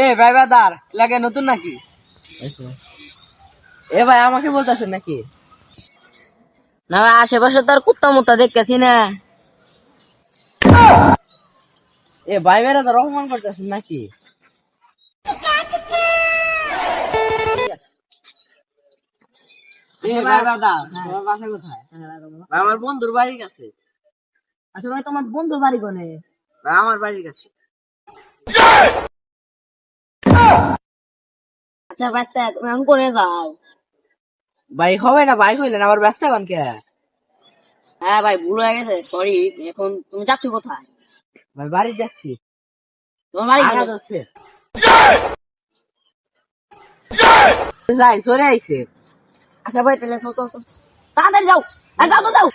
এ ভাই বাদার এলাকায় নতুন নাকি? এ ভাই আমাকে বলতেছেন নাকি? না ভাই, আশেপাশে তো আর কুত্তা মুত্তা দেখতেছি না। এ ভাই বেড়া তো রহমান করতেছেন নাকি? এ ভাই বাদার তোমার বাসা কোথায়? ভাই, আমার বন্ধুর বাড়ির কাছে। আচ্ছা ভাই, তোমার বন্ধু বাড়ি কোনে? ভাই, আমার বাড়ির কাছে। আচ্ছা বাস্তা, তুমি এখন কোনে যাও? ভাই হবে না, ভাই হইলেন আবার ব্যস্ত এখন কে? হ্যাঁ ভাই, ভুল হয়ে গেছে, সরি। এখন তুমি যাচ্ছ কোথায়? ভাই বাড়ি যাচ্ছি। তোমার বাড়ি আগা কোনে? ধরছে। যাই সরে আইছে। আচ্ছা ভাই, তাহলে চল চল চল, তাড়াতাড়ি যাও। যাও তো যাও।